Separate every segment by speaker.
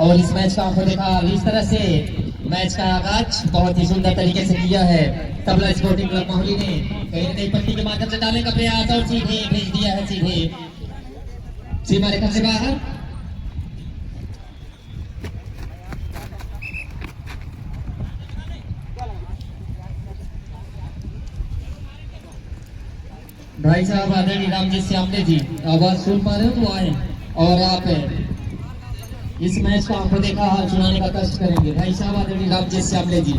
Speaker 1: और इस मैच का आपको देखा इस तरह से मैच का आगाज बहुत ही सुंदर तरीके से किया है तबला स्पोर्टिंग क्लब मोहाली ने। कहीं न कहीं पट्टी के माध्यम से डालने का प्रयास और सीधे भेज दिया है, सीधे सीमा रेखा से बाहर। भाई साहब आदरणीय रामजी श्यामले जी, आवाज सुन पा रहे हो तो आए और आप इस मैच को आपको देखा हाल सुनाने का कष्ट करेंगे। भाई साहब आदरणीय रामजी श्यामले जी,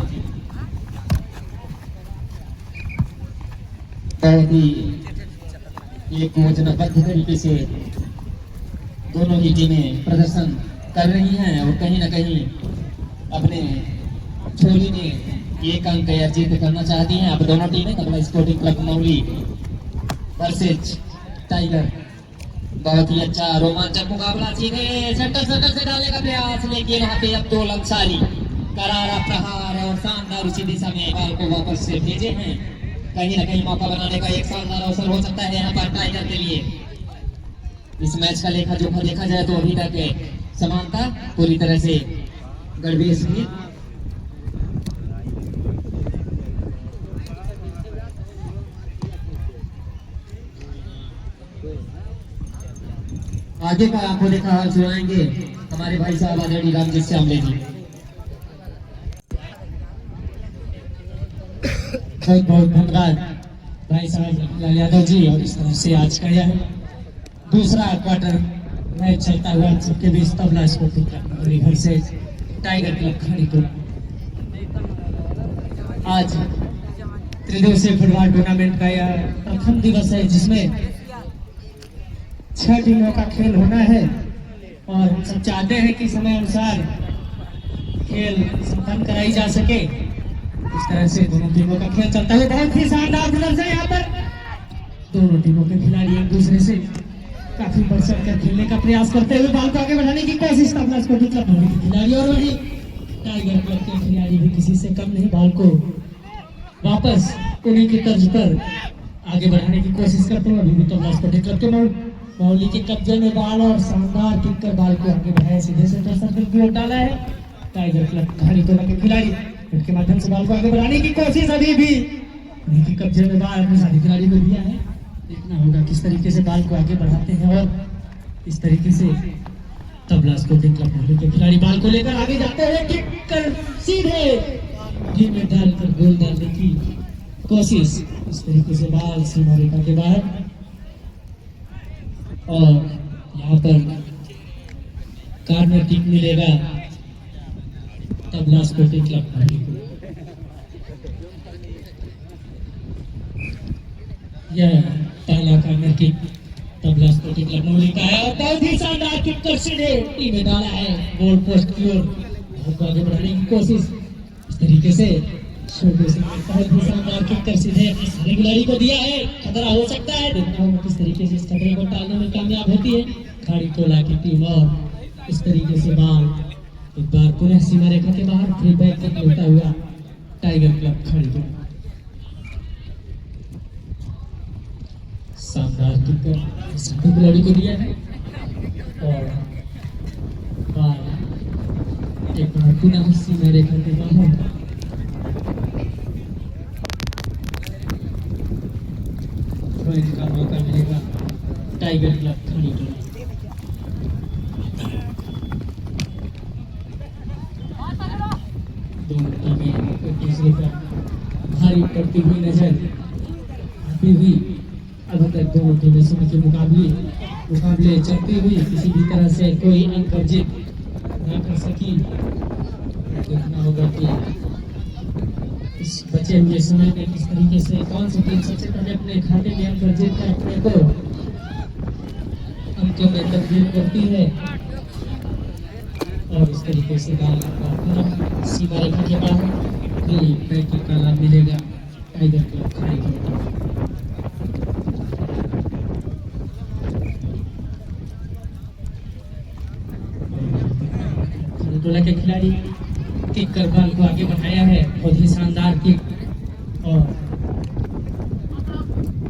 Speaker 1: बहुत ही एक योजनाबद्ध तरीके से दोनों ही टीमें प्रदर्शन कर रही हैं और कहीं ना कहीं अपने झोली में एक अंक अर्जित करना चाहती हैं। अब दोनों टीमें tabla sporting club Mohali versus tiger, बहुत ही अच्छा रोमांचक मुकाबला। सीधे सेंटर से डालने का प्रयास, लेकिन वहां पे अब्दुल अंसारी करारा प्रहार और शानदार उसी दिशा में बॉल को वापस से भेजे हैं। कहीं ना कहीं मौका बनाने का एक शानदार अवसर हो सकता है यहाँ पर टाइगर के लिए। इस मैच का लेखा जोखा देखा जाए तो अभी तक समानता पूरी तरह से गड़बेश हुई। आगे का आपको देखा हाल सुनाएंगे हमारे भाई साहब आदरणीय रामजी श्यामले जी। बहुत बहुत धन्यवाद भाई साहब लाल यादव जी। और इस तरह से आज का यह दूसरा क्वार्टर मैच चलता हुआ सबके बीच तबला स्पोर्टिंग क्लब घर से टाइगर क्लब खाड़ीपुर। आज त्रिदिवसीय फुटबॉल टूर्नामेंट का यह प्रथम दिवस है जिसमें 6 टीमों का खेल होना है और हम सब चाहते हैं कि समय अनुसार खेल संपन्न कराई जा सके। इस तरह से दोनों टीमों का खेल चलता है। बहुत ही शानदार गुलर है यहाँ पर। दोनों टीमों के खिलाड़ी एक दूसरे से काफी बढ़ चढ़ कर खेलने का प्रयास करते हुए बॉल को आगे बढ़ाने की कोशिश तबला स्पोर्टिंग क्लब मोहाली के खिलाड़ी और वही टाइगर क्लब के खिलाड़ी भी किसी से कम नहीं बॉल को वापस उन्हीं की तर्ज पर आगे बढ़ाने की कोशिश करते हुए अभी भी तबला स्पोर्टिंग क्लब के मोहाली के कब्जे में बॉल और शानदार किक कर बॉल को आगे बढ़ाया, सीधे सेंटर सर्कल की ओर डाला है टाइगर क्लब खाड़ीपुर के खिलाड़ी। इनके माध्यम से बॉल को आगे बढ़ाने की कोशिश अभी भी उनके कब्जे में बॉल अपने साथी खिलाड़ी को दिया है। देखना होगा किस तरीके से बॉल को आगे बढ़ाते हैं और इस तरीके से तबला स्पोर्टिंग क्लब मोहाली के खिलाड़ी बॉल को लेकर आगे जाते हैं, किक कर सीधे टीम में डालकर गोल डालने की कोशिश। इस तरीके से बॉल सीमा रेखा के बाहर और यहाँ पर कॉर्नर किक मिलेगा तबला स्पोर्टिंग क्लब मोहाली को। यह पहला corner kick tabla sporting club Mohali का है और बहुत ही शानदार किक कर सीधे टीम में डाला है गोल पोस्ट की ओर आगे बढ़ाने की कोशिश। इस तरीके से छोटे से बहुत ही शानदार किक कर सीधे सारे खिलाड़ी को दिया है। खतरा हो सकता है, देखना होगा किस तरीके से इस खतरे को टालने में कामयाब होती है खाड़ीटोला की टीम। और इस तरीके से बॉल एक बार पुनः सीमा रेखा के बाहर फ्री बैक तक लेता हुआ टाइगर क्लब खाड़ीपुर। शानदार किक कर सभी खिलाड़ी को दिया है और बॉल एक बार पुनः सीमा रेखा के बाहर का मौका मिलेगा टाइगर क्लब खाड़ीपुर। दोनों टीमें एक दूसरे पर भारी पड़ती हुई नजर आती हुई अभी तक दोनों टीमें समय के मुकाबले चलती हुई किसी भी तरह से कोई अंक अर्जित न कर सकी। देखना होगा कि इस बचे हुए समय में किस तरीके से कौन सी टीम सबसे पहले अपने खाते में अंक अर्जित कर अपने को अंकों में तब्दील करती है और इस तरीके से सीमा रेखा के बाहर भी बैटिंग का लाभ मिलेगा टाइगर क्लब खाड़ीपुर। खाड़ीटोला के खिलाड़ी किक कर बॉल को आगे बढ़ाया है, बहुत ही शानदार किक और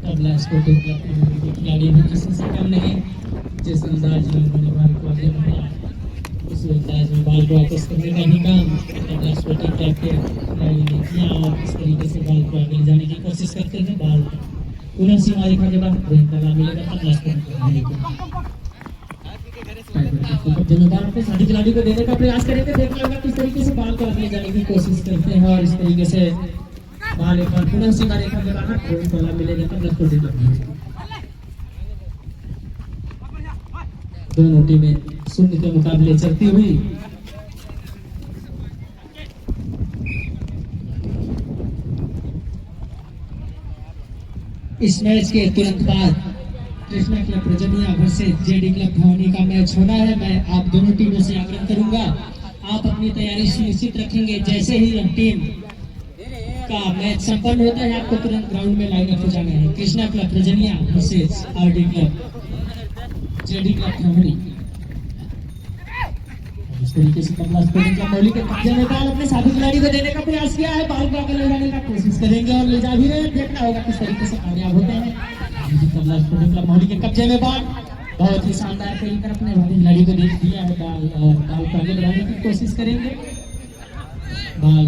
Speaker 1: तबला स्पोर्टिंग क्लब के खिलाड़ी भी किसी से कम नहीं जिस अंदाज में उन्होंने बॉल को आगे बढ़ाया इसी अंदाज में बॉल को वापस करने का भी काम तबला स्पोर्टिंग क्लब के खिलाड़ी ने किया और इस तरीके से बॉल को आगे ले जाने की कोशिश करते हैं। बॉल पुनः सीमा रेखा के बाद ताला मिलेगा तबला स्पोर्टिंग क्लब जिम्मेदार अपने साथी खिलाड़ी को देने का प्रयास करेंगे। देखना होगा किस तरीके से बॉल को आगे ले जाने की कोशिश करते हैं और इस तरीके से बॉल एक बार पुनः सीमा रेखा के बाहर ताला मिलेगा तबला स्पोर्टिंग क्लब। दोनों टीमें शून्य के मुकाबले चलती हुई इस मैच के तुरंत बाद कृष्णा क्लब प्रजनिया वर्सेस जेडी क्लब भवानी का मैच होना है। मैं आप दोनों टीमों से आग्रह करूंगा आप अपनी तैयारी सुनिश्चित रखेंगे। जैसे ही यह टीम का मैच संपन्न होता है आपको तुरंत ग्राउंड में लाइन अप हो जाना है। कृष्णा क्लब प्रजनिया versus RD club JD club Bhavani. इस तरीके से तबला स्पोर्टिंग क्लब मौली के कब्जे में बॉल अपने साथी खिलाड़ी को देने का प्रयास किया है। बॉल को आगे ले जाने का कोशिश करेंगे और ले जा भी रहे हैं। देखना होगा किस तरीके से कामयाब होते हैं। तबला स्पोर्टिंग क्लब मौली के कब्जे में बॉल बहुत ही शानदार खेलकर अपने साथी खिलाड़ी को दे दिया है बॉल और बॉल को आगे बढ़ाने की कोशिश करेंगे। बॉल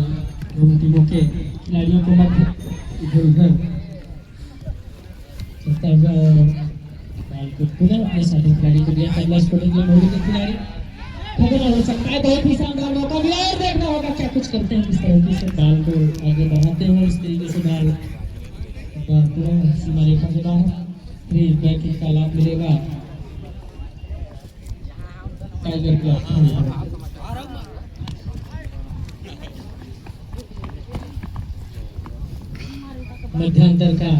Speaker 1: दोनों टीमों के खिलाड़ियों को मध्य इधर उधर चलता हुआ बॉल को पुनः अपने साथी खिलाड़ी को दिया। तबला स्पोर्टिंग क्लब मौली के खिलाड़ी खतरा हो सकता है। बहुत ही शानदार मौका मिला और देखना होगा क्या कुछ करते हैं। किस तरीके से बॉल को आगे बढ़ाते हैं। इस तरीके से बॉल पूरा सीमा रेखा के बाहर फ्री बैकिंग का लाभ मिलेगा टाइगर क्लब। मध्यांतर का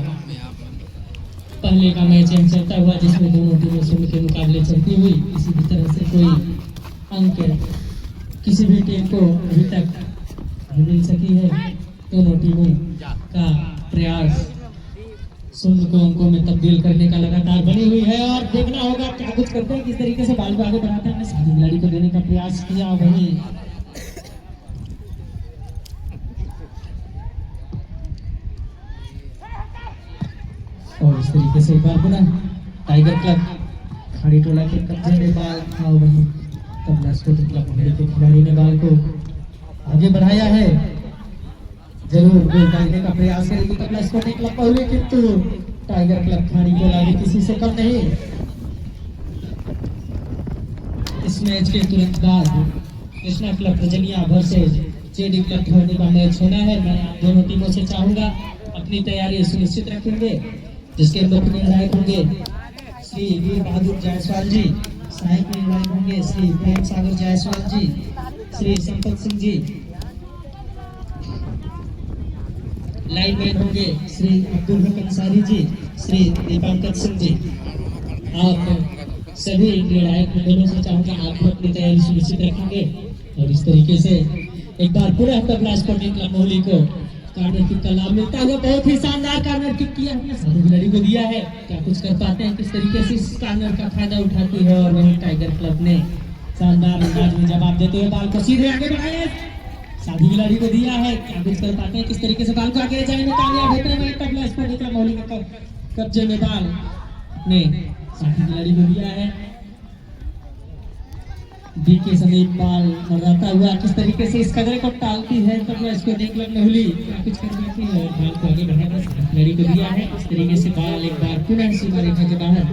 Speaker 1: पहले का मैच चलता हुआ जिसमें दोनों टीमें शून्य के मुकाबले चलती हुई किसी भी तरह से कोई अंक किसी भी टीम को अभी तक मिल सकी है। दोनों टीमों का प्रयास शून्य को अंकों में तब्दील करने का लगातार बनी हुई है और देखना होगा क्या कुछ करते हैं। किस तरीके से बॉल को आगे बढ़ाते हैं। साथी खिलाड़ी को देने का प्रयास किया वहीं और इस तरीके से एक बार पुनः टाइगर क्लब खाड़ी टोला के कब्जे में बॉल था वहीं तबला स्पोर्टिंग क्लब भवानी के खिलाड़ी ने बॉल को आगे बढ़ाया है। जरूर गोल करने का प्रयास करेगी तबला स्पोर्टिंग क्लब भवानी किंतु टाइगर क्लब खाड़ी को आगे किसी से कम नहीं। इस मैच के तुरंत बाद कृष्णा क्लब प्रजनिया वर्सेस जेडी क्लब भवानी का मैच होना है। मैं आप दोनों टीमों से चाहूंगा अपनी तैयारी सुनिश्चित रखेंगे। जिसके मुख्य निर्णायक होंगे श्री वीर बहादुर जायसवाल जी, सहायक निर्णायक होंगे श्री प्रेम सागर जायसवाल जी, श्री संपत सिंह जी, लाइनमैन होंगे श्री अब्दुल हक अंसारी जी, श्री दीपांकर सिंह जी। आप सभी निर्णायक मंडलों से चाहूंगा आप अपनी तैयारी सुनिश्चित रखेंगे और इस तरीके से एक बार पूरा तबला स्पोर्टिंग क्लब मौली को कार्नर किक का लाभ मिलता हुआ बहुत ही शानदार कार्नर किक किया है। साथी खिलाड़ी को दिया है। क्या कुछ कर पाते हैं। किस तरीके से इस कार्नर का फायदा उठाती है और वहीं टाइगर क्लब ने शानदार अंदाज में जवाब देते हुए बॉल को सीधे आगे बढ़ाया। साथी खिलाड़ी को दिया है। क्या कुछ कर पाते हैं। किस तरीके से बॉल को आगे ले जाने में कामयाब होते हैं। तबला स्पोर्टिंग क्लब मौली के कब्जे में बॉल ने साथी खिलाड़ी को दिया है। डी के समीप बॉल मरता हुआ किस तरीके से इस खतरे को टालती है तबला स्पोर्टिंग क्लब मौली। क्या कुछ कर पाती है और बॉल को आगे बढ़ाकर साथी खिलाड़ी को दिया है। इस तरीके से बॉल एक बार पुनः सीमा रेखा के बाहर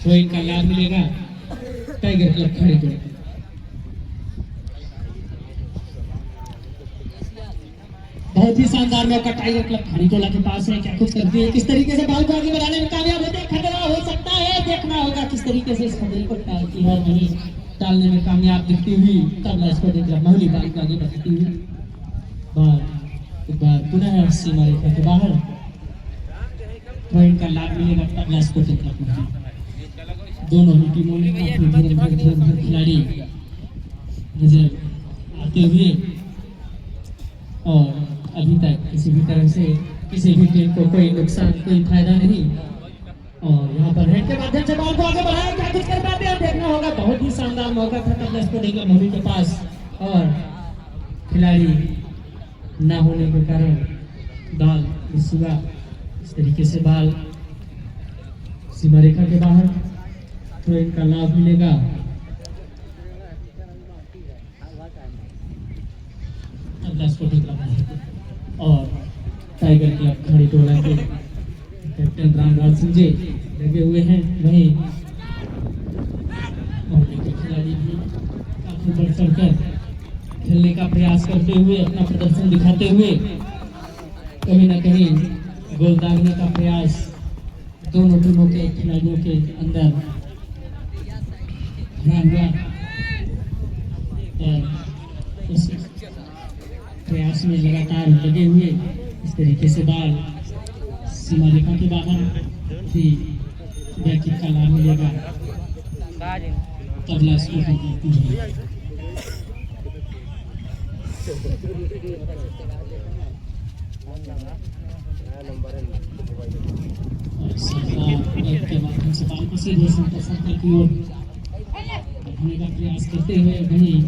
Speaker 1: थ्रोइंग का लाभ मिलेगा टाइगर क्लब खड़े को। बहुत ही शानदार मौका टाइगर क्लब खाड़ीटोला के पास है। क्या कुछ करती है। किस तरीके से बॉल को आगे बढ़ाने में कामयाब होते हैं। खतरा हो सकता है। देखना होगा किस तरीके से इस खतरे को टालती है और वहीं डालने में कामयाब दिखती हुई तबला स्पोर्टिंग क्लब मौली बॉल को आगे बढ़ती हुई बॉल एक बार पुनः सीमा रेखा के बाहर पॉइंट का लाभ मिलेगा तबला स्पोर्टिंग क्लब मौली। दोनों ही टीमों में काफी खिलाड़ी नजर आते हुए और अभी तक किसी भी तरह से किसी भी टीम को कोई नुकसान कोई फायदा नहीं। और यहाँ पर हेड के माध्यम से बॉल को आगे बढ़ाया। क्या कुछ कर पाते हैं। देखना होगा। बहुत ही शानदार मौका था तबला स्पोर्टिंग क्लब मौली के पास और खिलाड़ी ना होने के कारण बॉल मिस हुआ। इस तरीके से बॉल सीमा रेखा के बाहर थ्रोइंग का लाभ मिलेगा तबला स्पोर्टिंग क्लब और टाइगर क्लब खड़ी टोला के कैप्टन रामलाल सिंह जी लगे हुए हैं। वहीं खिलाड़ी भी काफी बढ़ चढ़कर खेलने का प्रयास करते हुए अपना प्रदर्शन दिखाते हुए कहीं ना कहीं गोल दागने का प्रयास दोनों टीमों के खिलाड़ियों के अंदर भरा हुआ और उस प्रयास में लगातार लगे हुए इस तरीके से बाल सीमा रेखा के बाहर भी बैकिंग का लाभ मिलेगा। तबला स्पोर्टिंग क्लब के माध्यम से बाल को सीधे सेंटर सर्कल की ओर बढ़ाने का प्रयास करते हुए वहीं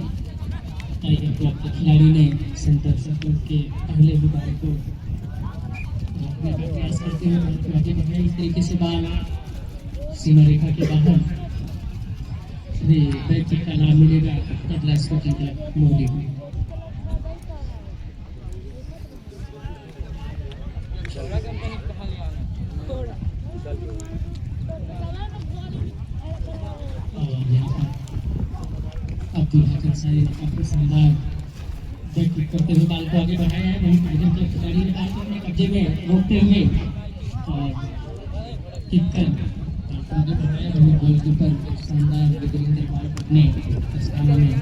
Speaker 1: टाइगर क्लब के खिलाड़ी ने सेंटर सर्कल के पहले ही बाल को रोकने का प्रयास करते हुए बाल को आगे बढ़ाया। इस तरीके से बाल सीमा रेखा के बाहर बैकिंग का लाभ मिलेगा तबला स्पोर्टिंग क्लब मोदी को। काफी शानदार बैटिंग करते हुए बाल को आगे बढ़ाया है। वहीं टाइगर क्लब खिलाड़ी ने बाल को अपने कब्जे में रोकते हुए और किक कर आगे बढ़ाया। वहीं गोलकीपर शानदार विकेट बाल को अपने स्थान में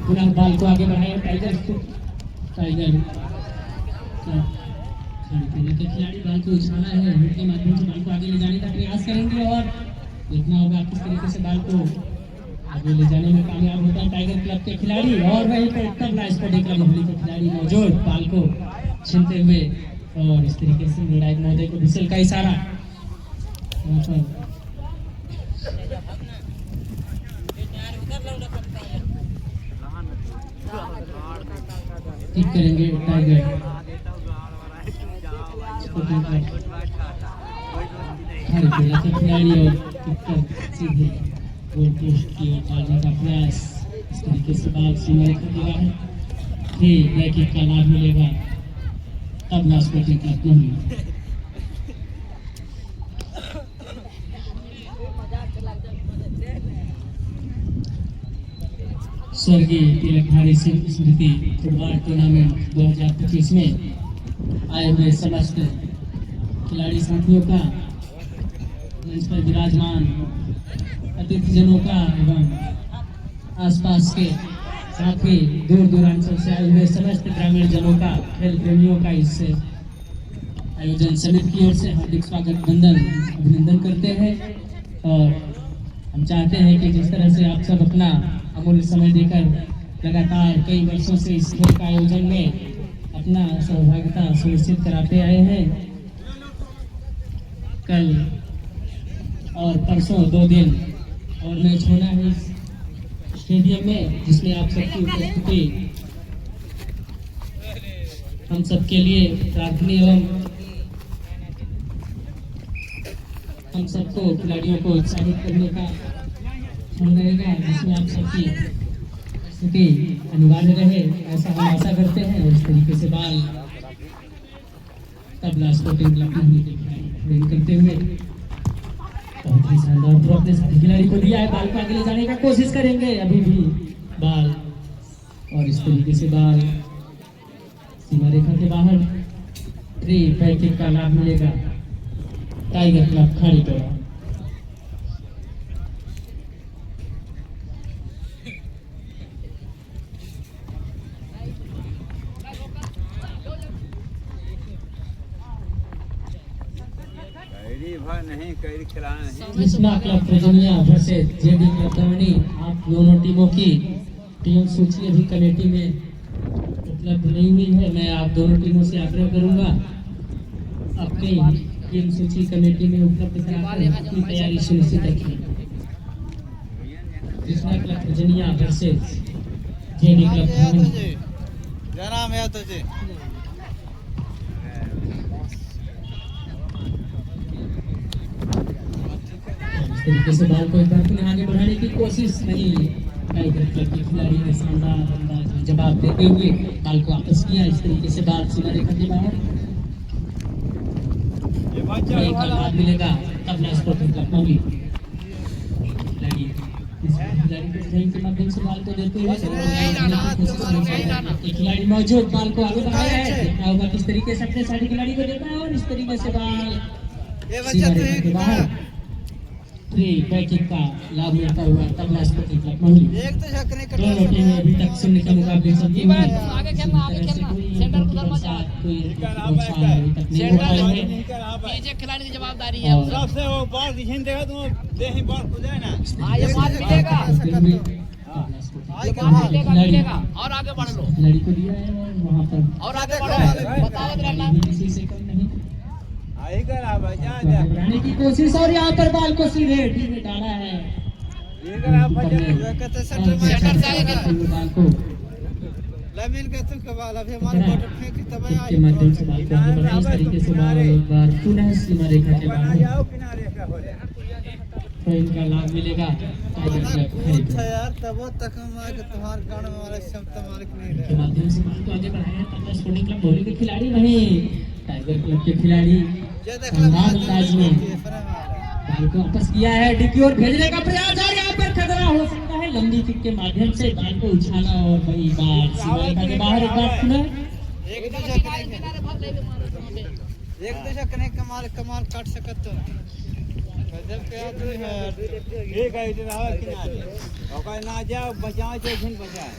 Speaker 1: पुनः बाल को आगे बढ़ाया। टाइगर के खिलाड़ी बाल को उछाला है, हिट के माध्यम से बाल को आगे ले जाने का प्रयास करेंगे और देखना होगा किस तरीके से बाल को आगे ले जाने में कामयाब होता है टाइगर क्लब के खिलाड़ी। और वहीं पर तबला स्पोर्टिंग क्लब हुगली के खिलाड़ी मौजूद बाल को छीनते हुए और इस तरीके से निर्णायक महोदय को विसल का इशारा किक करेंगे टाइगर खिलाड़ी और सीधे गोल पोस्ट की ओर डालने का प्रयास। इस तरीके से बाल सीमा रेखा के बाहर फिर बैकिंग का लाभ मिलेगा तबला स्पोर्टिंग क्लब नहीं। स्वर्गीय तिलक भारी सिंह स्मृति फुटबॉल टूर्नामेंट 2025 में आए हुए समस्त खिलाड़ी साथियों का, मंच पर विराजमान अतिथिजनों का एवं आसपास के साथ ही दूर दूरांचल से आए हुए समस्त ग्रामीण जनों का, खेल प्रेमियों का इस आयोजन समिति की ओर से हार्दिक स्वागत अभिनंदन करते हैं। और हम चाहते हैं कि जिस तरह से आप सब अपना अमूल्य समय देकर लगातार कई वर्षों से इस खेल का आयोजन में अपना सहभागिता सुनिश्चित कराते आए हैं, कल और परसों 2 दिन और मैच होना है इस स्टेडियम में, जिसमें आप सबकी उपस्थिति हम सबके लिए प्रार्थनीय एवं हम सबको खिलाड़ियों को उत्साहित करने का रहेगा, जिसमें आप सबकी स्थिति अनिवार्य रहे ऐसा हम आशा करते हैं। और इस तरीके से बाल तबला स्पोर्टिंग क्लब करते हुए बहुत ही शानदार थ्रो अपने साथी खिलाड़ी को दिया है, बाल को आगे ले जाने का कोशिश करेंगे अभी भी बाल। और इस तरीके से बाल सीमा रेखा के बाहर फ्री बैकिंग का लाभ मिलेगा tiger club Kharitola. Krishna club प्रजनिया वर्सेस जेडी क्लब दमनी। आप दोनों टीमों की टीम सूची अभी कमेटी में उपलब्ध नहीं हुई है। मैं आप दोनों टीमों से आग्रह करूंगा अपनी टीम सूची कमेटी में उपलब्ध कराकर अपनी तैयारी सुनिश्चित रखें। कृष्णा क्लब प्रजनिया वर्सेस जेडी क्लब दमनी। क्या नाम है तुझे? इस तरीके से बॉल को एक बार पुनः आगे बढ़ाने की कोशिश नहीं, टाइगर क्लब के खिलाड़ी ने शानदार अंदाज में जवाब देते हुए बॉल को वापस किया। इस तरीके से बॉल सीमा रेखा के बाहर एक लाभ मिलेगा तबला स्पोर्टिंग क्लब मौली। खिलाड़ी के सही के माध्यम से बॉल को देते हुए खिलाड़ी मौजूद बॉल को आगे बढ़ाया है। देखना होगा किस तरीके से अपने साथी खिलाड़ी को देता है और इस तरीके से बॉल सीमा रेखा के बाहर फ्री बैकिंग का लाभ मिलता हुआ तबला स्पोर्टिंग क्लब मौली। दोनों टीमें अभी तक शून्य के मुकाबले चलती हुई
Speaker 2: खिलाड़ी की जवाबदारी है सबसे वो बॉल दिखने देगा तो देही बॉल को जाए ना ये बात मिलेगा और आगे बढ़ लो।
Speaker 1: खिलाड़ी को दिया है और वहां पर
Speaker 2: और आगे बढ़ो बताओ
Speaker 1: किसी से कम नहीं
Speaker 2: आई कर आ जा जा
Speaker 1: बढ़ाने की कोशिश और यहाँ पर बॉल को सीधे टी में डाला है।
Speaker 2: ये कर आप सेंटर से आगे
Speaker 1: बॉल को
Speaker 2: लमिन के तुम के बॉल अभी हमारे बॉल फेंक तब
Speaker 1: के माध्यम से बॉल को आगे बढ़ाया। इस तरीके से बॉल एक बार पुनः सीमा रेखा के बाहर
Speaker 2: जाओ किनारे का हो जाए
Speaker 1: तो इनका लाभ मिलेगा टाइगर क्लब
Speaker 2: यार तब तक हमारे तुम्हार गाने वाले क्षमता मालिक नहीं
Speaker 1: के माध्यम से बॉल को आगे बढ़ाया। तबला स्पोर्टिंग क्लब मौली के खिलाड़ी वहीं टाइगर क्लब के खिलाड़ी शानदार अंदाज में बॉल को वापस किया है। डी की ओर भेजने का प्रयास और यहाँ पर खतरा हो सकता है। लंबी किक के माध्यम से बॉल को उछाला और वही बार सीमा रेखा के बाहर एक बार पुनः
Speaker 2: एक दूसरे कने कमाल काट सकत तो गजब के आदमी है। ठीक है इधर आओ किनारे ओका ना जाओ बचाओ जो झिन बचाए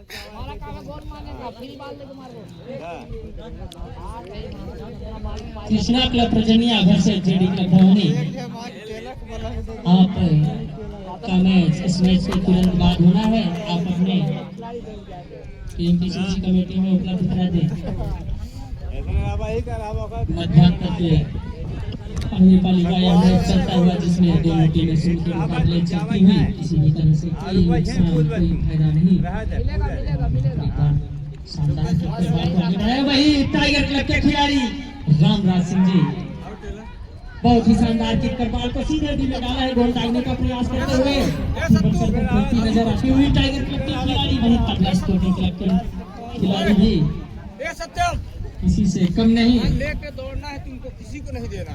Speaker 2: हमारा काम गोल मारने फ्री बॉल लेके मारो।
Speaker 1: कृष्णा क्लब प्रजनिया वर्सेस जेडी क्लब भवानी। आप का मैच इस मैच के तुरंत बाद होना है। आप अपने टीम की सूची कमेटी में उपलब्ध करा दें। मध्याह्न तक पहली पाली का यह मैच चलता हुआ जिसमें दोनों टीमें शून्य के मुकाबले चलती हुई किसी भी तरह से कोई नुकसान कोई फायदा नहीं। शानदार किक बॉल को आगे बढ़ाया वही टाइगर क्लब के खिलाड़ी रामराज सिंह जी बहुत ही शानदार किक कर बॉल को सीधे डी में डाला है। गोल दागने का प्रयास करते हुए नजर आती हुई टाइगर क्लब के खिलाड़ी वहीं तबला स्पोर्टिंग क्लब के खिलाड़ी भी किसी से कम नहीं।
Speaker 2: लेके दौड़ना है तुमको किसी को नहीं देना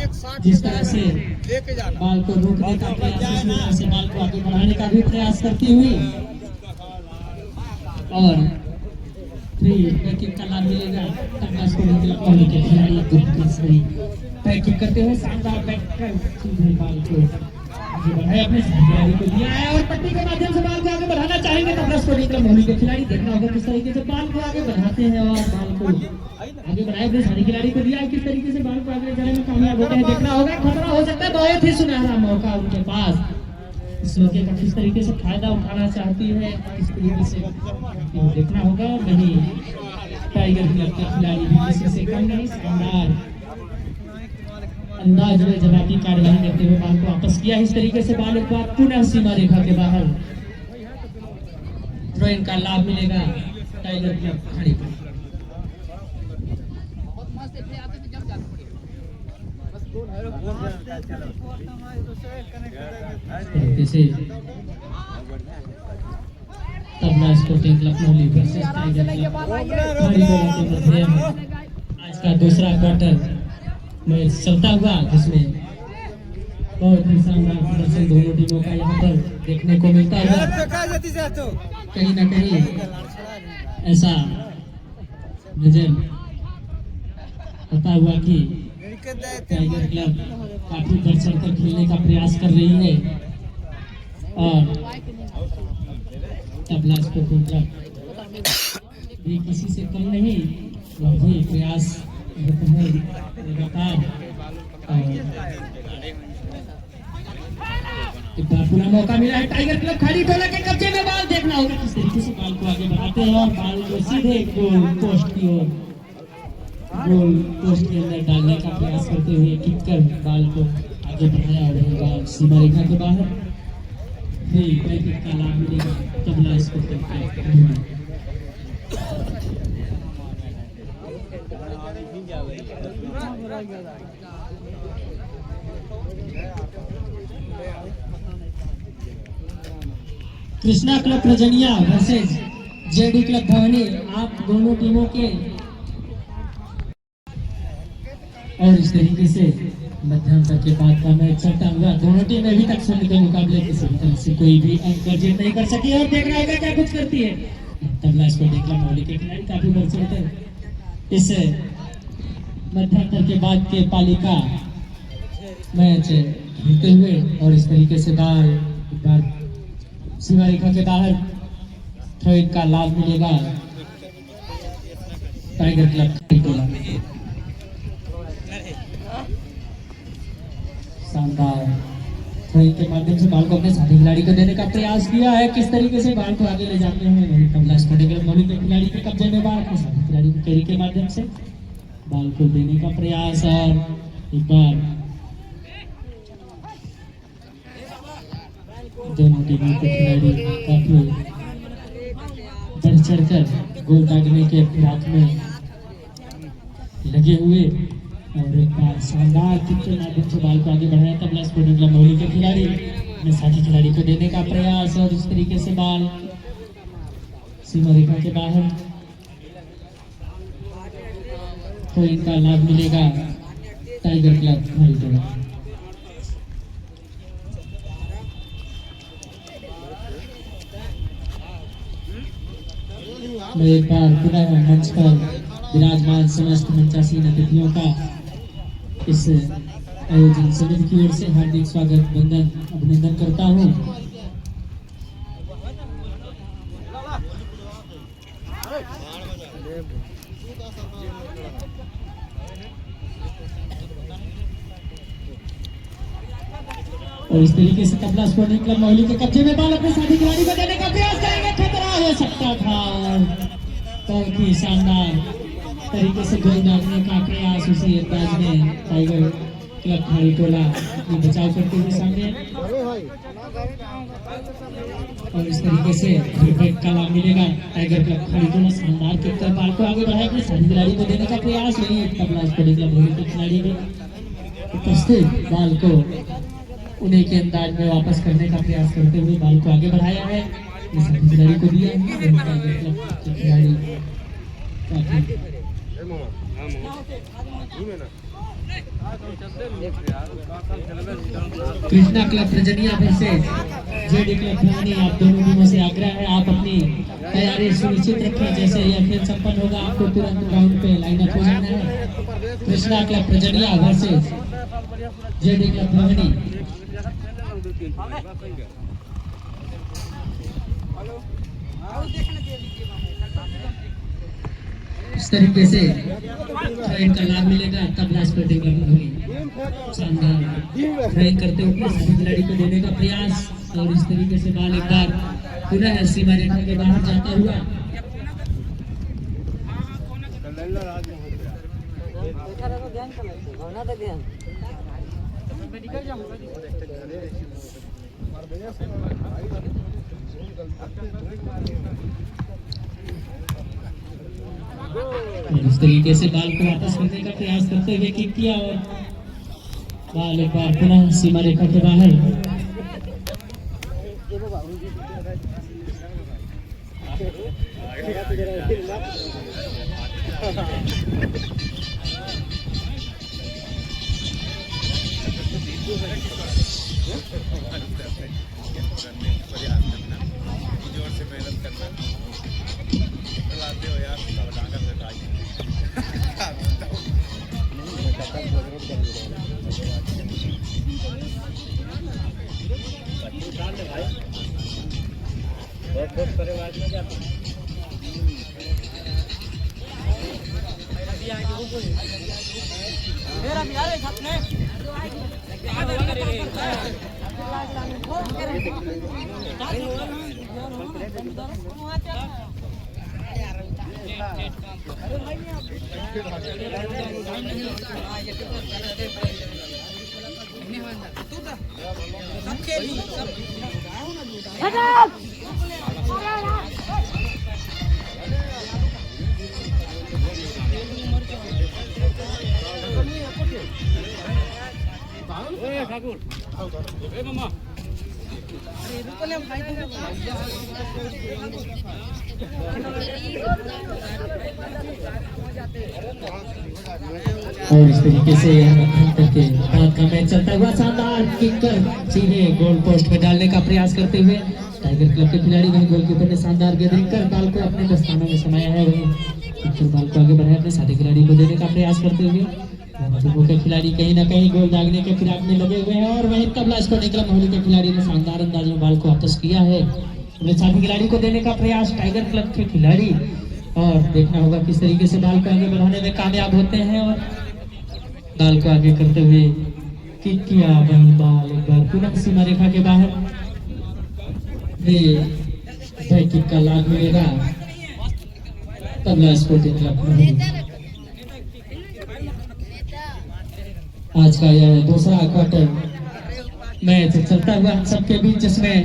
Speaker 2: एक साथ
Speaker 1: जिस तरह से
Speaker 2: लेके जाना
Speaker 1: बॉल को रोकने का प्रयास से बॉल को आगे बढ़ाने का भी प्रयास करती हुई और फ्री बैकिंग का लाभ मिलेगा तबला स्पोर्टिंग क्लब मौली के खिलाड़ी दूसरी बैकिंग करते हुए शानदार बैक कर सीधे बॉल को आगे बढ़ाया अपने खिलाड़ी को दिया है और पट्टी के माध्यम से बॉल को आगे बढ़ाना चाहेंगे तबला स्पोर्टिंग क्लब मौली के खिलाड़ी। देखना होगा किस तरीके से बॉल को आगे बढ़ाते हैं और बॉल को आगे बढ़ाए अपने साथी खिलाड़ी को दिया है किस तरीके से बॉल को आगे ले जाने में कामयाब होते हैं। देखना होगा खतरा हो सकता है। बहुत ही सुनहरा मौका उनके पास इस मौके का किस तरीके से फायदा उठाना चाहती है किस तरीके से देखना होगा। वहीं टाइगर क्लब के खिलाड़ी भी किसी से कम नहीं शानदार अंदाज में जवाबी कार्यवाही करते हुए बॉल को वापस किया। इस तरीके से बॉल एक बार पुनः सीमा रेखा के बाहर थ्रो इन का लाभ मिलेगा टाइगर क्लब खड़ी पर। तबला स्पोर्टिंग क्लब मौली वर्सेस टाइगर क्लब। आज का दूसरा क्वार्टर मैच चलता हुआ जिसमें बहुत ही शानदार प्रदर्शन दोनों टीमों का यहाँ पर देखने को मिलता है। कहीं ना कहीं ऐसा नजर आता हुआ कि टाइगर क्लब काफी बढ़ चढ़कर खेलने का प्रयास कर रही है और तबला स्पोर्टिंग क्लब भी किसी से कम नहीं वह भी प्रयास लगातार एक बार पुनः मौका मिला है। टाइगर क्लब खाली टोला के कब्जे में बॉल देखना होगा किस तरीके से बॉल को आगे बढ़ाते हैं और बॉल को सीधे गोल पोस्ट की ओर गोल पोस्ट के अंदर डालने का प्रयास करते हुए किक कर बॉल को आगे बढ़ाया और बॉल सीमा रेखा के बाहर फ्री बैकिंग का लाभ मिलेगा तबला स्पोर्टिंग क्लब। कृष्णा क्लब रजनिया वर्सेस जेडी क्लब भवानी, आप दोनों टीमों के और इस तरीके से मध्यांतर के बाद का मैच चलता हुआ, दोनों टीमें अभी तक शून्य के मुकाबले किसी भी तरह से कोई भी अंक अर्जित नहीं कर सकी। और देखना होगा क्या कुछ करती है तबला स्पोर्टिंग क्लब मौली के खिलाड़ी, काफी बढ़ चढ़कर इस मध्यांतर के बाद के पाली का मैच जीतते हुए, और इस तरीके से एक बार सीमा रेखा के बाहर थ्रो का लाभ मिलेगा टाइगर क्लब को। शानदार थ्रो के माध्यम से बॉल को अपने साथी खिलाड़ी को देने का प्रयास किया है। किस तरीके से बॉल को आगे ले जाते हैं तबला स्पोर्टिंग क्लब मौली के खिलाड़ी के कब्जे में बॉल, अपने साथी खिलाड़ी को कैरी के माध्यम से बॉल को देने का प्रयास, और एक बार दोनों टीमों के खिलाड़ी काफी बढ़ चढ़कर गोल दागने के फिराक में लगे हुए, और एक बार शानदार किक के माध्यम से बॉल को आगे बढ़ाया तबला स्पोर्टिंग क्लब मौली के खिलाड़ी, अपने साथी खिलाड़ी को देने का प्रयास, और इस तरीके से बॉल सीमा रेखा के बाहर, तो इनका लाभ मिलेगा टाइगर क्लब हरिपुरा। मैं एक बार पुनः मंच पर विराजमान समस्त मंचासीन अतिथियों का इस आयोजन समिति की ओर से हार्दिक स्वागत अभिनंदन करता हूं। और इस तरीके से तबला स्पोर्टिंग क्लब मौली के कब्जे में बॉल अपने साथी खिलाड़ी को देने का प्रयास करेंगे, खतरा हो सकता था। बहुत ही शानदार तरीके से गोल दागने का प्रयास उसी अंदाज में टाइगर क्लब हरिटोला ने बचाव करते हुए सामने, और इस तरीके से विकेट का लाभ मिलेगा टाइगर क्लब हरिटोला। शानदार किक कर बॉल को आगे बढ़ाया अपने साथी खिलाड़ी को देने का प्रयास, नहीं तबला स्पोर्टिंग क्लब मौली के खिलाड़ी ने उपस्थित बॉल को उन्हीं के अंदाज में वापस करने का प्रयास करते हुए बॉल को आगे बढ़ाया है, खिलाड़ी को दिया खिलाड़ी कृष्णा क्लब रजनिया वर्सेस जेडी क्लब भवानी, आप दोनों टीमों से आग्रह है आप अपनी तैयारी सुनिश्चित रखें। जैसे यह खेल संपन्न होगा आपको तुरंत ग्राउंड पे लाइन अप हो जाना है। कृष्णा क्लब रजनिया वर्सेस जेडी क्लब भवानी, इस तरीके से का लाभ मिलेगा तबला स्पोर्टिंग क्लब मौली। शानदार ट्रेन करते हुए साथी खिलाड़ी को देने का प्रयास, और इस तरीके से बॉल एक बार पुनः सीमा रेखा के बाहर जाता हुआ, इस तरीके से बॉल को वापस करने का प्रयास करते हुए किक किया, और बॉल एक बार पुनः सीमा रेखा के बाहर। और इस तरीके से करके हाथ का मैच चलता हुआ शानदार किक कर सीधे गोल पोस्ट में डालने का प्रयास करते हुए टाइगर क्लब के खिलाड़ी वही गोलकीपर ने शानदार गेंदिंग कर बॉल को अपने दस्तानों में समाया है। वही बॉल को आगे बढ़ाया अपने साथी खिलाड़ी को देने का प्रयास करते हुए दोनों के खिलाड़ी कहीं ना कहीं गोल दागने के फिराक में लगे हुए हैं। और वहीं तबला स्पोर्टिंग क्लब मोहाली के खिलाड़ी ने शानदार अंदाज में बॉल को वापस किया है अपने साथी खिलाड़ी को देने का प्रयास टाइगर क्लब के खिलाड़ी। और देखना होगा किस तरीके से बॉल को आगे बढ़ाने में कामयाब होते हैं और बॉल को आगे करते हुए किक किया। वही बॉल एक बार पुनः सीमा रेखा के बाहर किक का लाभ मिलेगा तबला स्पोर्टिंग क्लब मोहाली। आज का यह दूसरा क्वार्टर मैच चलता हुआ हम सबके बीच जिसमें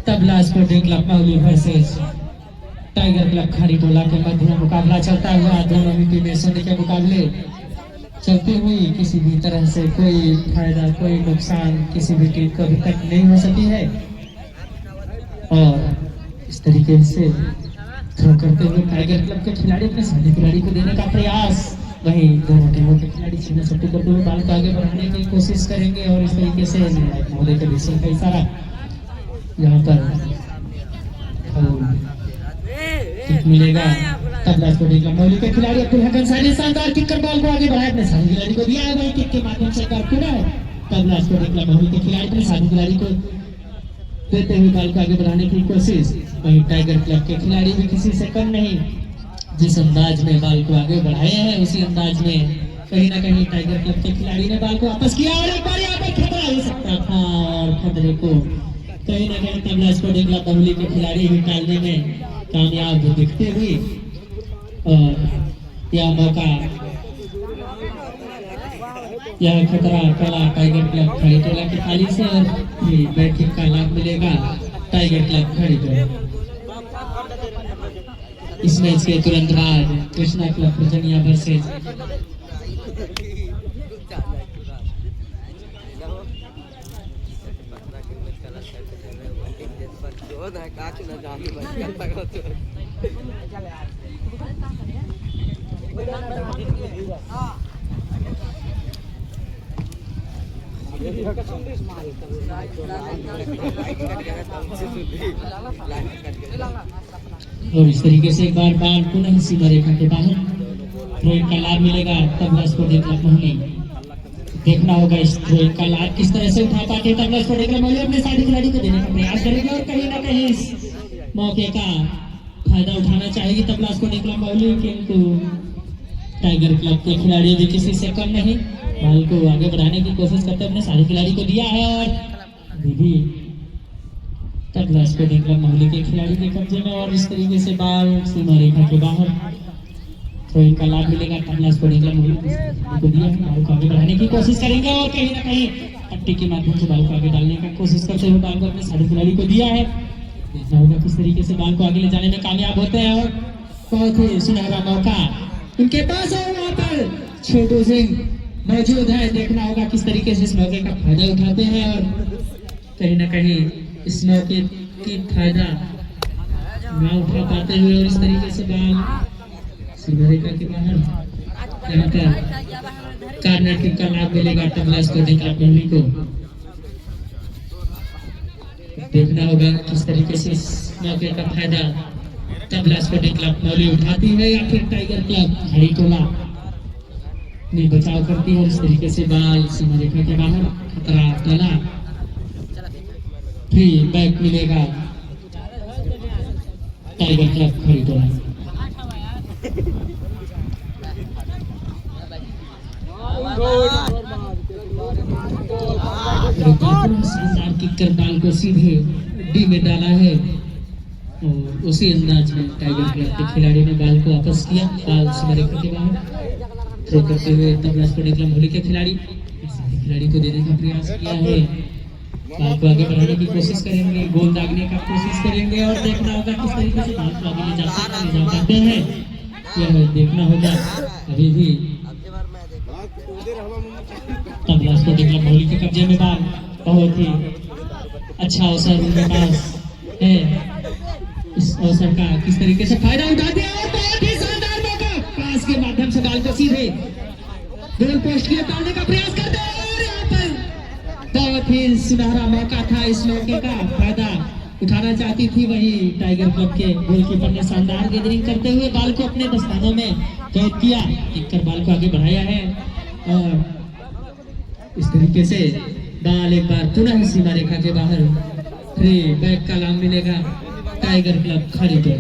Speaker 1: तबला sporting club Mohali versus tiger club Kharitola के मध्य मुकाबला चलता हुआ। दोनों ही टीमें सोने के मुकाबले चलती हुई किसी भी तरह से कोई फायदा कोई नुकसान किसी भी टीम को अभी तक नहीं हो सकी है। और इस तरीके से थ्रो करते हुए टाइगर क्लब के खिलाड़ी अपने साथी खिलाड़ी को देने का प्रयास। वहीं दोनों टीमों के खिलाड़ी सीधा सट्टी करते हुए बॉल को आगे बढ़ाने की कोशिश करेंगे। और इस तरीके से महोदय के विषय का इशारा यहाँ पर मिलेगा तबला स्पोर्टिंग क्लब मोहाली के खिलाड़ी अब्दुल हक अंसारी शानदार किक कर बॉल को आगे बढ़ाया अपने साथी खिलाड़ी को दिया है। वही किक के माध्यम से तबला स्पोर्टिंग क्लब मोहाली के खिलाड़ी अपने साथी खिलाड़ी को देते हुए बॉल को आगे बढ़ाने की कोशिश। वहीं टाइगर क्लब के खिलाड़ी भी किसी से कम नहीं, जिस अंदाज में बॉल को आगे बढ़ाए हैं उसी अंदाज में कहीं ना कहीं टाइगर क्लब के खिलाड़ी ने बॉल को वापस किया। और एक बार यहाँ पर खतरा हो सकता था और खतरे को कहीं ना कहीं तबला स्पोर्टिंग क्लब मोहाली के खिलाड़ी ही टालने में कामयाब दिखते हुए। और यह मौका यह खतरा पहला टाइगर क्लब खरीटोला की थाली से और बैटिंग का लाभ मिलेगा टाइगर क्लब खरीटोला। इस मैच के तुरंत बाद कृष्णा क्लब प्रजनिया वर्सेस और इस तरीके से एक बार बॉल पुनः सीमा रेखा के बाहर थ्रोइंग का लाभ मिलेगा तबला स्पोर्टिंग क्लब मोहाली। देखना होगा इस थ्रोइंग का लाभ किस तरह से उठा पाते तबला स्पोर्टिंग क्लब मोहाली अपने साथी खिलाड़ी को देने का प्रयास करेंगे। और कहीं ना कहीं इस मौके का फायदा उठाना चाहेगी तबला स्पोर्टिंग क्लब मोहाली, किंतु टाइगर क्लब के खिलाड़ी भी किसी से कम नहीं बॉल को आगे बढ़ाने की कोशिश करते अपने साथी खिलाड़ी को दिया है। और विधि तबला स्पोर्टिंग क्लब मोहाली के खिलाड़ी के कब्जे में। और इस तरीके से बॉल सीमा रेखा के बाहर थ्रोइंग का लाभ मिलेगा तबला स्पोर्टिंग क्लब मोहाली को दिया है। बॉल को आगे बढ़ाने की कोशिश करेंगे और कहीं ना कहीं पट्टी के माध्यम से बॉल को आगे डालने का कोशिश करते हुए बॉल को अपने साथी खिलाड़ी को दिया है। देखना होगा किस तरीके से बॉल को आगे ले जाने में कामयाब होते हैं। और बहुत ही सुनहरा मौका उनके पास है, वहाँ पर छोटू सिंह मौजूद है। देखना होगा किस तरीके से इस मौके का फायदा उठाते हैं और कहीं ना कहीं इस मौके की फायदा ना उठा पाते हुए। और इस तरीके से बॉल सीमा रेखा के बाहर यहाँ पर कॉर्नर किक का लाभ मिलेगा तबला स्पोर्टिंग क्लब मोहाली को। देखना होगा किस तरीके से इस मौके का फायदा तबला स्पोर्टिंग क्लब मोहाली उठाती है या फिर टाइगर क्लब खरीटोला में बचाव करती है। इस तरीके से बॉल सीमा रेखा के बाहर खतरा टला, फ्री बैक मिलेगा टाइगर क्लब खरीटोला। शानदार किक कर बॉल को सीधे डी में डाला है और उसी अंदाज में टाइगर क्लब के खिलाड़ी ने बॉल को वापस किया। बॉल सीमा रेखा के बाहर थ्रो करते हुए तबला स्पोर्टिंग क्लब मोहाली के खिलाड़ी को देने का प्रयास किया है। बॉल को आगे बढ़ाने की कोशिश करेंगे, गोल दागने का कोशिश करेंगे और देखना होगा किस तरीके से बॉल को आगे ले जाते हैं। यह देखना होगा। अभी भी तबला स्पोर्टिंग क्लब मोहाली के कब्जे में बाल, बहुत ही अच्छा अवसर उनके पास है। इस अवसर का किस तरीके से फायदा उठा दिया और बहुत ही शानदार मौका, पास के माध्यम से बाल को सीधे गोल पोस्ट की ओर डालने का प्रयास करते हैं और यहाँ पर बहुत ही सुनहरा मौका था। इस मौके का फायदा उठाना चाहती थी वही टाइगर क्लब के गोलकीपर ने शानदार गेंदरिंग करते हुए बाल को अपने दस्तानों में कैद किया, एक बाल को आगे बढ़ाया है और इस तरीके से बाल एक बार पुनः सीमा रेखा के बाहर फ्री बैक का लाभ मिलेगा टाइगर क्लब खड़ी पे।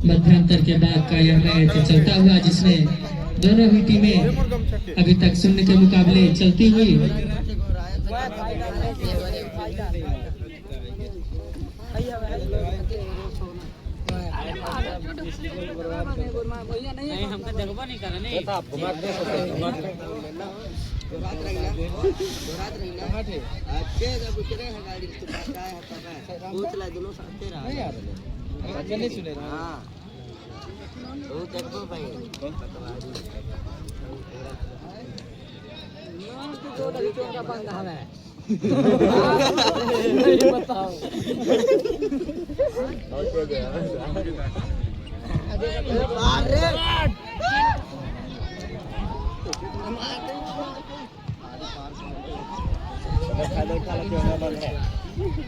Speaker 1: मध्यांतर के बाद का यह मैच चलता हुआ जिसमें दोनों ही टीमें अभी तक शून्य के मुकाबले चलती हुई
Speaker 3: नहीं हमका देखबा नहीं कर नहीं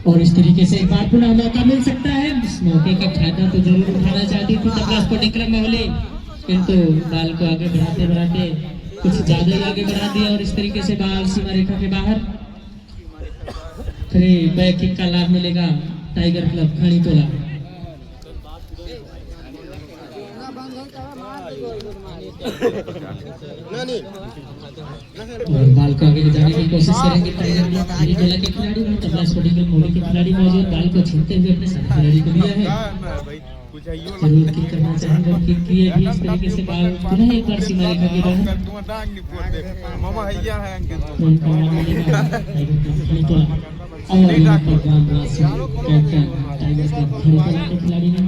Speaker 1: और इस तरीके से एक बार पुनः मौका मिल सकता है। इस मौके का फायदा तो जरूर उठाना चाहती थी तबला स्पोर्टिंग क्लब मोहाली, किंतु बाल को आगे बढ़ाते बढ़ाते कुछ ज्यादा ही आगे बढ़ा दिया और इस तरीके से बाल सीमा रेखा के बाहर फ्री बैक किक का लाभ मिलेगा टाइगर क्लब खड़ी टोला। और बाल को आगे ले जाने की कोशिश करेंगे टाइगर क्लब खड़ी टोला के खिलाड़ी और तबला स्पोर्टिंग क्लब मोहाली के खिलाड़ी मौजूद। बाल को छीनते हुए अपने साथी खिलाड़ी को लिया है, जरूर किक करना चाहेंगे और किक किए भी इस तरीके से बाल पुनः एक बार सीमा रेखा के बाहर और यहाँ पर कैप्टन टाइगर क्लब खड़ी टोला के खिलाड़ी ने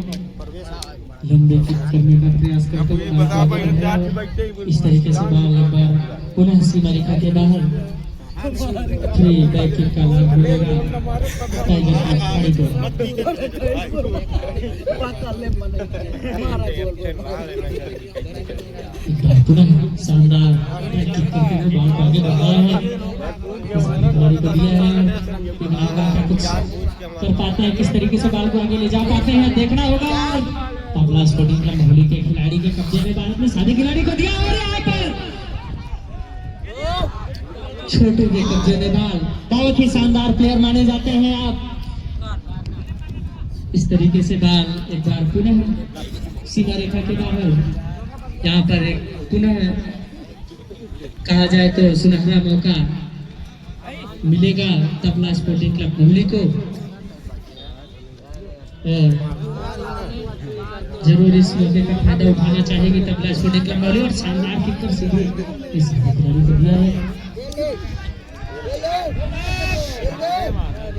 Speaker 1: लंबे किक करने का प्रयास करते हुए इस तरीके से बाल एक बार पुनः सीमा रेखा के बाहर फ्री बैक किक का लाभ मिलेगा टाइगर क्लब खड़ी टोला। पुनः शानदार बैक किक करते हुए बाल को आगे बढ़ाया है, खिलाड़ी को दिया है, कुछ कर पाते हैं किस तरीके से बाल को आगे ले जा पाते हैं देखना होगा। तबला स्पोर्टिंग क्लब मोहाली के खिलाड़ी के कब्जे में बाल अपने साथी खिलाड़ी को दिया और यहाँ पर छोटू के कब्जे में बाल, बहुत ही शानदार प्लेयर माने जाते हैं आप। इस तरीके से बाल एक बार पुनः सीमा रेखा के बाहर, यहाँ पर एक पुनः कहा जाए तो सुनहरा मौका मिलेगा तबला स्पोर्टिंग क्लब मोहाली को और जरूर इस मौके का फायदा उठाना चाहेगी तबला स्पोर्टिंग क्लब मोहाली और शानदार किक कर सीधे इस खिलाड़ी को दिया है।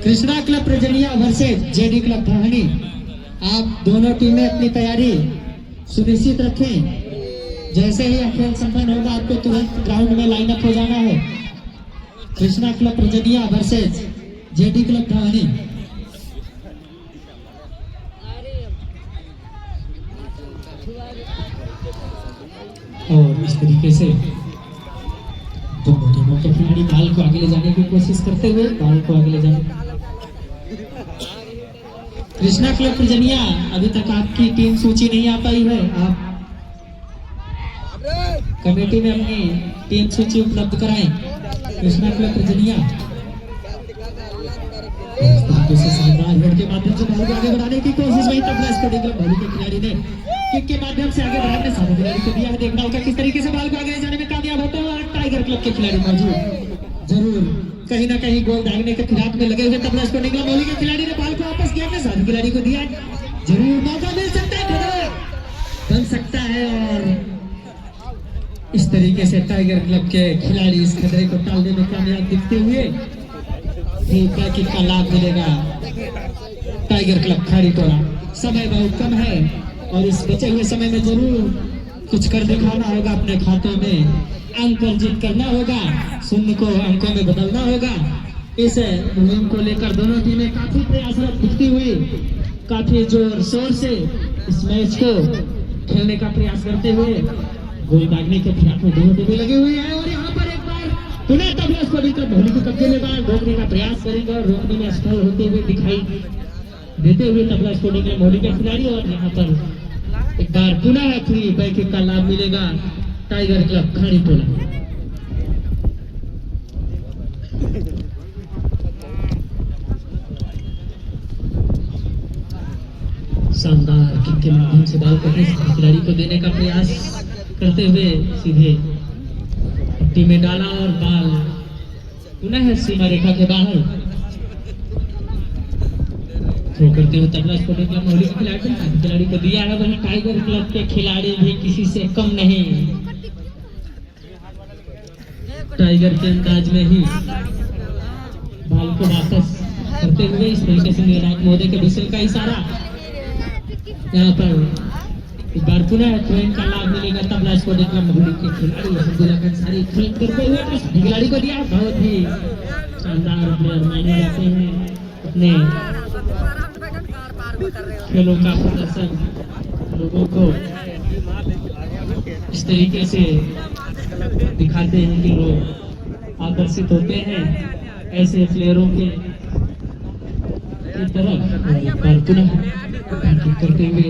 Speaker 1: कृष्णा क्लब प्रजनिया वर्सेज जेडी क्लब धाहनी, आप दोनों टीमें अपनी तैयारी सुनिश्चित रखें। जैसे ही यह खेल संपन्न होगा आपको तुरंत ग्राउंड में लाइन अप हो जाना है। कृष्णा क्लब प्रजनिया वर्सेज जेडी क्लब धाहनी। और इस तरीके से दोनों टीमों के खिलाड़ी बाल को आगे ले जाने की कोशिश करते हुए बाल को आगे ले जाने। कृष्णा क्लब प्रजनिया, अभी तक आपकी टीम सूची नहीं आ पाई है, आप कमेटी में अपनी टीम सूची उपलब्ध कराएं। कृष्णा क्लब प्रजनिया के माध्यम से बाल को आगे बढ़ाने की कोशिश वही तबला स्पोर्टिंग क्लब मोहाली के खिलाड़ी ने किक के माध्यम से आगे बढ़ाने साथी खिलाड़ी को दिया है। देखना होगा किस तरीके से बाल को आगे ले जाने में कामयाब होते हैं और टाइगर क्लब के खिलाड़ी मौजूद जरूर कहीं ना कहीं गोल दागने के फिराक में लगे हुए तबला स्पोर्टिंग क्लब मोहाली के खिलाड़ी ने बाल को वापस किया, अपने साथी खिलाड़ी को दिया। जरूर मौका मिल सकता है, बन सकता है और इस तरीके से टाइगर क्लब के खिलाड़ी इस खतरे को टालने में कामयाब दिखते हुए किक का लाभ मिलेगा टाइगर क्लब खड़ी टोला। समय बहुत कम है और इस बचे हुए समय में जरूर कुछ कर दिखाना होगा अपने खातों में। अंक अर्जित करना होगा, शून्य को अंकों में बदलना होगा। इस मुहिम को लेकर दोनों टीमें काफी प्रयासरत दिखती हुई काफी जोर शोर से इस मैच को खेलने का प्रयास करते हुए गोल दागने के प्रयास में दोनों टीमें लगी हुई है। और यहाँ पर एक बार पुनः तबला स्कोरिंग कर धोनी को कब्जे में बाल रोकने का प्रयास करेंगे और रोकने में असफल होते हुए दिखाई देते हुए तबला स्कोरिंग के मोहली के खिलाड़ी। और यहाँ पर एक बार पुनः फ्री बैकिंग का लाभ मिलेगा टाइगर क्लब खाड़ी टोला। शानदार किक के माध्यम से बाल को खिलाड़ी को देने का प्रयास करते हुए सीधे पट्टी में डाला और बाल पुनः सीमा रेखा के बाहर थ्रो करते हुए तबला स्पोर्टिंग क्लब मोहली के खिलाड़ी को दिया है। वहीं टाइगर क्लब के खिलाड़ी भी किसी से कम नहीं, टाइगर के अंदाज में ही बाल को वापस करते हुए इस तरीके से निर्णायक महोदय के विषय का इशारा। यहाँ पर एक बार पुनः थ्रोइंग का लाभ मिलेगा तबला स्पोर्टिंग क्लब मोहली के खिलाड़ी अब्दुल्ला अंसारी खेल करते हुए खिलाड़ी को दिया। बहुत ही शानदार प्लेयर माने जाते हैं, अपने खेलों का प्रदर्शन लोगों को इस तरीके से दिखाते हैं कि लोग आकर्षित होते हैं ऐसे प्लेयरों के तरफ। पुनः करते हुए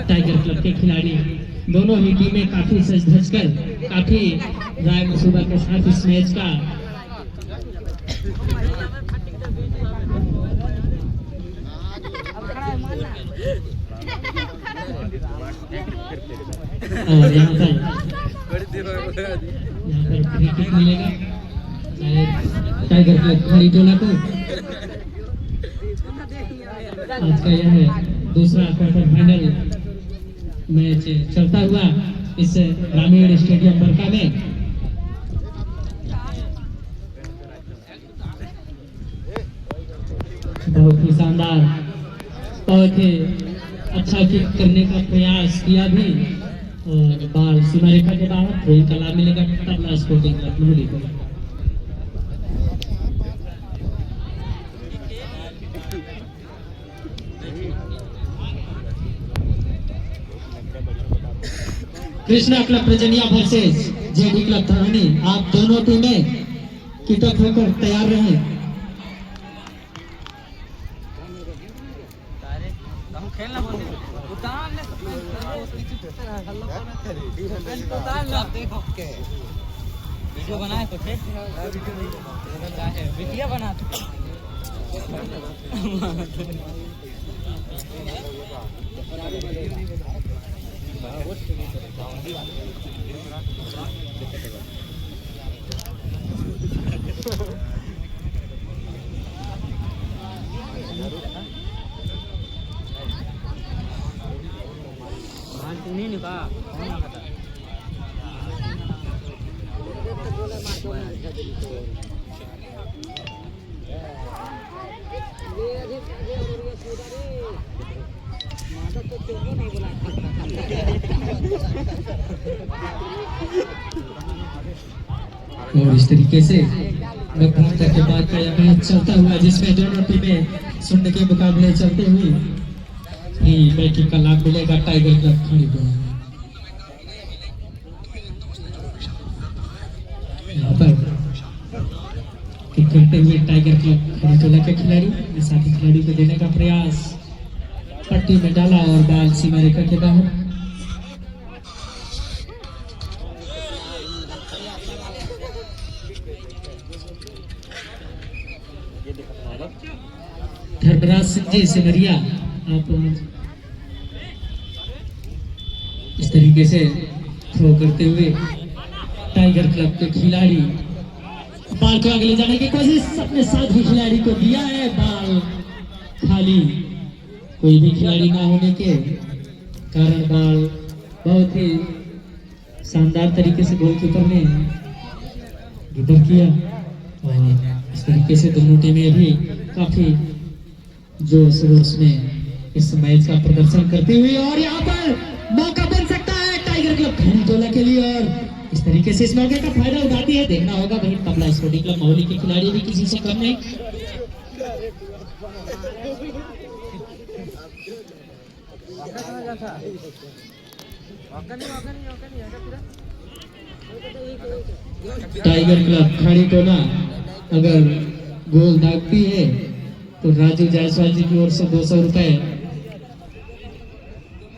Speaker 1: टाइगर क्लब के खिलाड़ी दोनों ही टीमें काफी सज धज कर काफी राय मसूबा के साथ इस मैच का और यहाँ पर फ्री किक मिलेगा टाइगर क्लब खाड़ी टोला को। आज का यह दूसरा क्वार्टर फाइनल मैच चलता हुआ इस ग्रामीण स्टेडियम बरका में। बहुत ही शानदार, बहुत ही अच्छा किक करने का प्रयास किया भी और बाल सीमा रेखा के बाहर थ्रोइंग का लाभ मिलेगा तबला स्पोर्टिंग क्लब मोहली को। कृष्णा क्लब प्रजनिया वर्सेस जेडी क्लब धरानी, आप दोनों टीमें किटअप होकर तैयार रहें।
Speaker 3: वीडियो बनाए तो वीडियो बना नहीं निभा
Speaker 1: और इस तरीके से घंटे के बाद का यह मैच चलता हुआ जिसमें दोनों टीमें शून्य के मुकाबले चलते हुए ही बैटिंग का लाभ मिलेगा टाइगर क्लब खाड़ी टोला। यहाँ पर किक करते हुए टाइगर क्लब खाड़ी टोला के खिलाड़ी साथी खिलाड़ी को देने का प्रयास, पट्टी में डाला और बाल सीमा रेखा के बाहर। धर्मराज सिंह जी सिमरिया, आप इस तरीके से थ्रो करते हुए टाइगर क्लब के खिलाड़ी बाल को आगे ले जाने की कोशिश अपने साथी खिलाड़ी को दिया है। बाल खाली, कोई भी खिलाड़ी ना होने के कारण बाल बहुत ही शानदार तरीके से गोलकीपर ने गिटर किया और इस तरीके से दोनों टीमें भी काफी जोश में इस मैच का प्रदर्शन करती हुई। और यहाँ पर मौका बन सकता है टाइगर क्लब खाड़ी टोला के लिए और इस तरीके से इस मौके का फायदा उठाती है, देखना होगा वहीं तबला स्पोर्टिंग क्लब महुली के खिलाड़ी भी किसी से कम नहीं। टाइगर क्लब खड़ी टोला अगर गोल दागती है तो राजू जायसवाल जी की ओर से 200 रुपए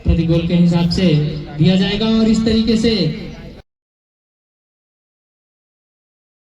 Speaker 1: प्रति गोल के हिसाब से दिया जाएगा। और इस तरीके से